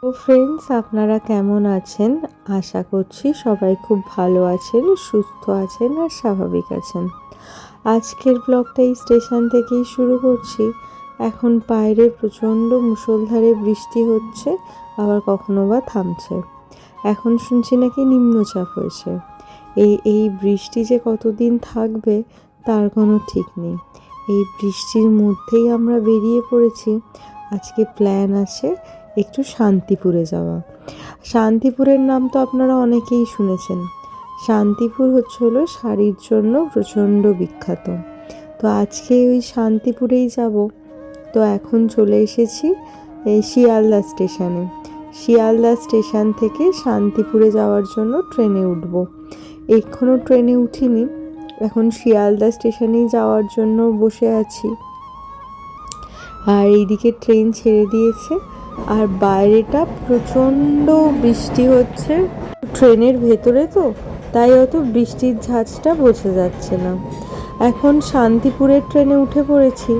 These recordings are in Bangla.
তো ফ্রেন্ডস, আপনারা কেমন আছেন? আশা করছি সবাই খুব ভালো আছেন, সুস্থ আছেন আর স্বাভাবিক আছেন। আজকের ব্লগটা এই স্টেশন থেকেই শুরু করছি। এখন বাইরে প্রচণ্ড মুষলধারে বৃষ্টি হচ্ছে, আবার কখনো বা থামছে। এখন শুনছি নাকি নিম্নচাপ হয়েছে। এই বৃষ্টি যে কতদিন থাকবে তার কোনো ঠিক নেই। এই বৃষ্টির মধ্যেই আমরা বেরিয়ে পড়েছি। আজকে প্ল্যান আছে একটু শান্তিপুরে যাওয়া। শান্তিপুরের নাম তো আপনারা অনেকেই শুনেছেন। শান্তিপুর হলো শাড়ির জন্য প্রচণ্ড বিখ্যাত। তো আজকে ওই শান্তিপুরেই যাব। তো এখন চলে এসেছি এই শিয়ালদা স্টেশনে। শিয়ালদা স্টেশন থেকে শান্তিপুরে যাওয়ার জন্য ট্রেনে উঠব। এখনও ট্রেনে উঠিনি, এখন শিয়ালদা স্টেশনেই যাওয়ার জন্য বসে আছি। আর এইদিকে ট্রেন ছেড়ে দিয়েছে, আর বাইরেটা প্রচণ্ড বৃষ্টি হচ্ছে। ট্রেনের ভেতরে তো, তাই অত বৃষ্টির ঝাঁজটা বোঝা যাচ্ছে না। এখন শান্তিপুরের ট্রেনে উঠে পড়েছি।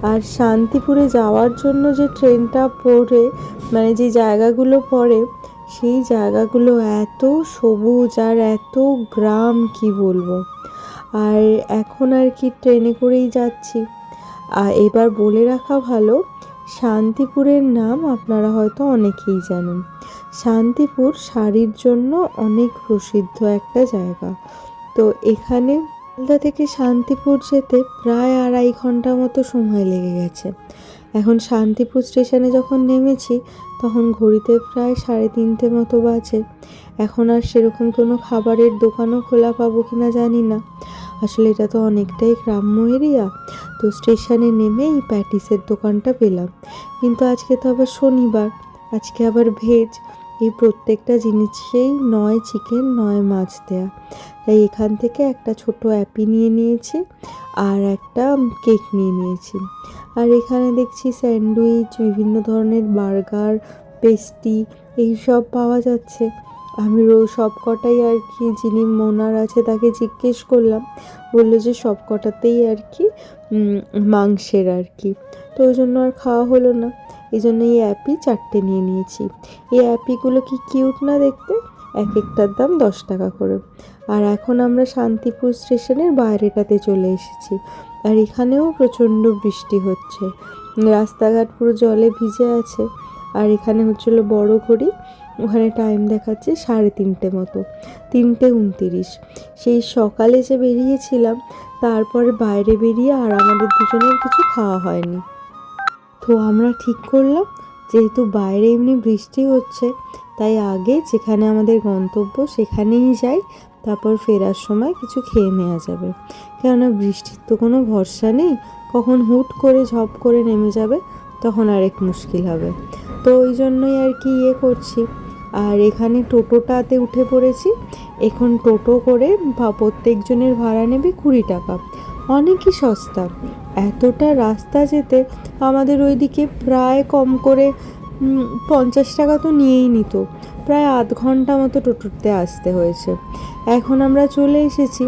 আর শান্তিপুরে যাওয়ার জন্য যে ট্রেনটা পড়ে, মানে যে জায়গাগুলো পড়ে, সেই জায়গাগুলো এত সবুজ আর এত গ্রাম, কি বলবো। আর এখন আর কি ট্রেনে করেই যাচ্ছি। আর এবার বলে রাখা ভালো, শান্তিপুরের নাম আপনারা হয়তো অনেকেই জানেন। শান্তিপুর শাড়ির জন্য অনেক প্রসিদ্ধ একটা জায়গা। তো এখানে শিয়ালদা থেকে শান্তিপুর যেতে প্রায় 2.5 ঘন্টা মতো সময় লেগে গেছে। এখন শান্তিপুর স্টেশনে যখন নেমেছি তখন ঘড়িতে প্রায় 3:30 মতো বাজে। এখন আর সেরকম কোনো খাবারের দোকানও খোলা পাবো কিনা জানি না। আসলে এটা তো অনেকটাই গ্রাম্য এরিয়া। তো স্টেশনে নেমে এই প্যাটিসের দোকানটা পেলাম। কিন্তু আজকে তো আবার শনিবার, আজকে আবার ভেজ। এই প্রত্যেকটা জিনিসেই নয় চিকেন নয় মাছ দেয়া। তাই এখান থেকে একটা ছোট অ্যাপি নিয়ে নিয়েছি আর একটা কেক নিয়ে নিয়েছি। আর এখানে দেখছি স্যান্ডউইচ, বিভিন্ন ধরনের বার্গার, পেস্ট্রি এইসব পাওয়া যাচ্ছে। আমি সব কটাই আর কি, যিনি ওনার আছে তাকে জিজ্ঞেস করলাম, বললো যে সব কটাতেই আর কি মাংসের আর কি। তো ওই জন্য আর খাওয়া হলো না। এই জন্য এই অ্যাপি 4টে নিয়ে নিয়েছি। এই অ্যাপিগুলো কি কিউট না দেখতে! এক একটার দাম 10 টাকা করে। আর এখন আমরা শান্তিপুর স্টেশনের বাইরেটাতে চলে এসেছি। আর এখানেও প্রচণ্ড বৃষ্টি হচ্ছে, রাস্তাঘাট পুরো জলে ভিজে আছে। আর এখানে হচ্ছিল বড় ঘড়ি, ওখানে টাইম দেখাচ্ছে 3:30 মতো, 3:29। সেই সকালে যে বেরিয়েছিলাম, তারপরে বাইরে বেরিয়ে আর আমাদের দুজনের কিছু খাওয়া হয়নি। তো আমরা ঠিক করলাম, যেহেতু বাইরে এমনি বৃষ্টি হচ্ছে, তাই আগে যেখানে আমাদের গন্তব্য সেখানেই যাই, তারপর ফেরার সময় কিছু খেয়ে নেওয়া যাবে। কেননা বৃষ্টির তো কোনো ভরসা নেই, কখন হুট করে ঝপ করে নেমে যাবে, তখন আরেক মুশকিল হবে। তো ওই জন্যই আর কি করছি। আর এখানে টোটোটাতে উঠে পড়েছি। এখন টোটো করে প্রত্যেকজনের ভাড়া নেবে 20 টাকা, অনেকই সস্তা। এতটা রাস্তা যেতে আমাদের ওইদিকে প্রায় কম করে 50 টাকা তো নিয়েই নিত। প্রায় আধ ঘন্টা মতো টোটোতে আসতে হয়েছে। এখন আমরা চলে এসেছি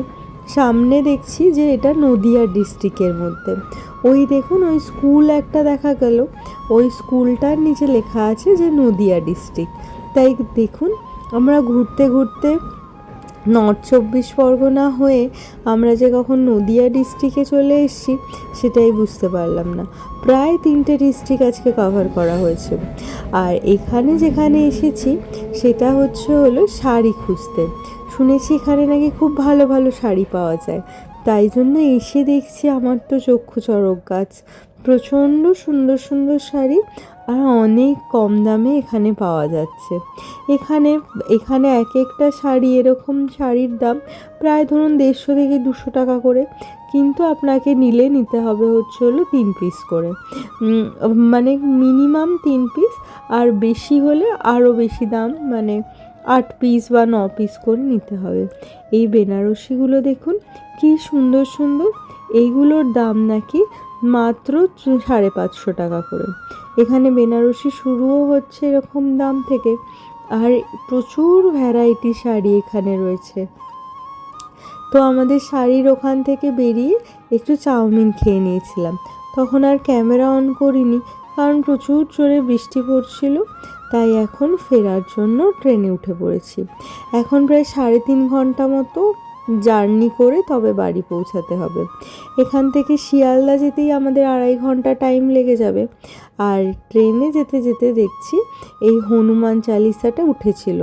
সামনে, দেখছি যে এটা নদিয়া ডিস্ট্রিক্টের মধ্যে। ওই দেখুন, ওই স্কুল একটা দেখা গেল, ওই স্কুলটার নিচে লেখা আছে যে নদিয়া ডিস্ট্রিক্ট। তাই দেখুন, আমরা ঘুরতে ঘুরতে নর্থ 24 পরগনা হয়ে আমরা যে কখন নদিয়া ডিস্ট্রিক্টে চলে এসেছি সেটাই বুঝতে পারলাম না। প্রায় 3টে ডিস্ট্রিক্ট আজকে কভার করা হয়েছে। আর এখানে যেখানে এসেছি সেটা হলো শাড়ি খুঁজতে। শুনেছি এখানে নাকি খুব ভালো ভালো শাড়ি পাওয়া যায়, তাই জন্য এসে দেখছি আমার তো চক্ষু চড়ক গাছ। প্রচণ্ড সুন্দর সুন্দর শাড়ি, আর অনেক কম দামে এখানে পাওয়া যাচ্ছে। এখানে এখানে এক একটা শাড়ি, এরকম শাড়ির দাম প্রায় ধরুন 150 থেকে 200 টাকা করে। কিন্তু আপনাকে নিতে হবে 3 পিস করে, মানে মিনিমাম 3 পিস, আর বেশি হলে আরও বেশি দাম, মানে 8 পিস বা 9 পিস করে নিতে হবে। এই বেনারসিগুলো দেখুন কি সুন্দর সুন্দর, এইগুলোর দাম নাকি মাত্র 550 টাকা করে। এখানে বেনারসি শুরুও হচ্ছে এরকম দাম থেকে। আর প্রচুর ভ্যারাইটি শাড়ি এখানে রয়েছে। তো আমাদের শাড়ির ওখান থেকে বেরিয়ে একটু চাউমিন খেয়ে নিয়েছিলাম। তখন আর ক্যামেরা অন করিনি, কারণ প্রচুর জোরে বৃষ্টি পড়ছিল। তাই এখন ফেরার জন্য ট্রেনে উঠে পড়েছি। এখন প্রায় 3.5 ঘন্টা মতো জার্নি করে তবে বাড়ি পৌঁছাতে হবে। এখান থেকে শিয়ালদা যেতেই আমাদের 2.5 ঘন্টা টাইম লেগে যাবে। আর ট্রেনে যেতে যেতে দেখছি এই হনুমান চালিসাটা উঠেছিল,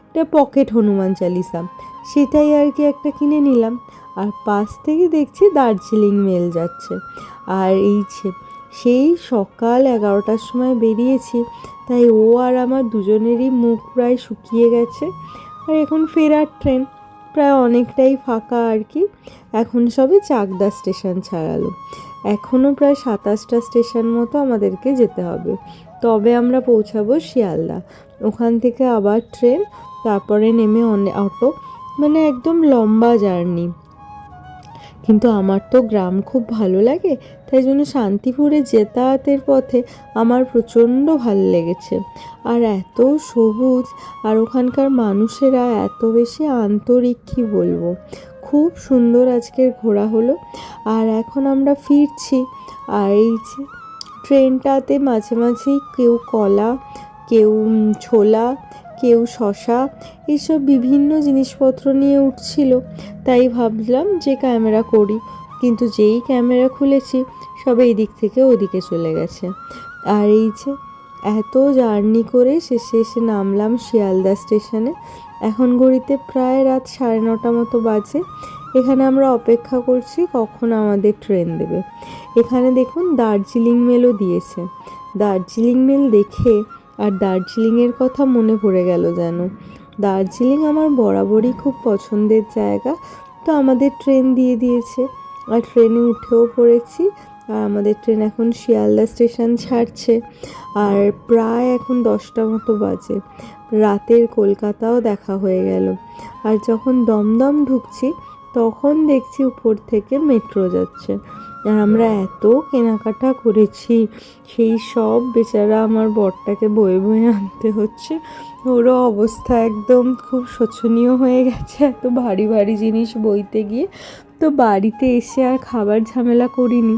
এটা পকেট হনুমান চালিসা, সেটাই আর কি একটা কিনে নিলাম। আর পাশ থেকে দেখছি দার্জিলিং মেল যাচ্ছে। আর সেই সকাল 11টার সময় বেরিয়েছি, তাই ও আর আমার দুজনেরই মুখ প্রায় শুকিয়ে গেছে। আর এখন ফেরার ট্রেন প্রায় অনেকটাই ফাঁকা আর কি। এখন সবে চাকদা স্টেশন ছাড়ালো, এখনও প্রায় 27টা স্টেশন মতো আমাদেরকে যেতে হবে, তবে আমরা পৌঁছাবো শিয়ালদা। ওখান থেকে আবার ট্রেন, তারপরে নেমে অটো, মানে একদম লম্বা জার্নি। কিন্তু আমার তো গ্রাম খুব ভালো লাগে, তাই জন্য শান্তিপুরে যাতায়াতের পথে আমার প্রচণ্ড ভালো লেগেছে। আর এত সবুজ, আর ওখানকার মানুষেরা এত বেশি আন্তরিক, কী বলবো, খুব সুন্দর আজকের ঘোরা হলো। আর এখন আমরা ফিরছি। আর ট্রেনটাতে মাঝে মাঝেই কেউ কলা, কেউ ছোলা, কেউ শশা, এইসব বিভিন্ন জিনিসপত্র নিয়ে উঠছিল। তাই ভাবলাম যে ক্যামেরা করি, কিন্তু যেই ক্যামেরা খুলেছি সব এই দিক থেকে ওদিকে চলে গেছে। আর এত জার্নি করে শেষে এসে নামলাম শিয়ালদা স্টেশনে। এখন ঘড়িতে প্রায় রাত 9:30 মতো বাজে। এখানে আমরা অপেক্ষা করছি কখন আমাদের ট্রেন দেবে। এখানে দেখুন দার্জিলিং মেলও দিয়েছে। দার্জিলিং মেল দেখে আর দার্জিলিংয়ের কথা মনে পড়ে গেল যেন। দার্জিলিং আমার বরাবরই খুব পছন্দের জায়গা, তো আমাদের ট্রেন দিয়ে দিয়েছে। আর ট্রেনে উঠেও পড়েছি। আর আমাদের ট্রেন এখন শিয়ালদা স্টেশন ছাড়ছে। আর প্রায় এখন 10টা মতো বাজে। রাতের কলকাতাও দেখা হয়ে গেল। আর যখন দমদম ঢুকছি তখন দেখছি উপর থেকে মেট্রো যাচ্ছে। আর আমরা এত কেনাকাটা করেছি, সেই সব বেচারা আমার বরটাকে বয়ে বয়ে আনতে হচ্ছে। ওরও অবস্থা একদম খুব শোচনীয় হয়ে গেছে এত ভারী ভারী জিনিস বইতে গিয়ে। তো বাড়িতে এসে আর খাবার ঝামেলা করিনি,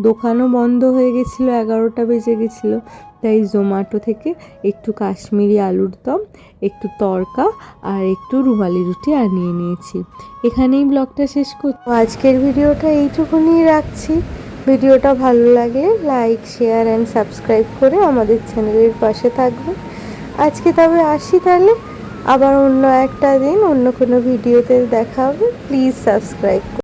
দোকানও বন্ধ হয়ে গেছিলো, 11টা বেজে গেছিলো। তাই জোম্যাটো থেকে একটু কাশ্মীরি আলুর দম, একটু তড়কা আর একটু রুমালি রুটি আনিয়ে নিয়েছি। এখানেই ব্লগটা শেষ করছি। আজকের ভিডিওটা এইটুকুনি রাখছি। ভিডিওটা ভালো লাগলে লাইক, শেয়ার অ্যান্ড সাবস্ক্রাইব করে আমাদের চ্যানেলের পাশে থাকবে। আজকে তবে আসি তাহলে, আবার অন্য একটা দিন অন্য কোনো ভিডিওতে দেখা হবে। Please subscribe.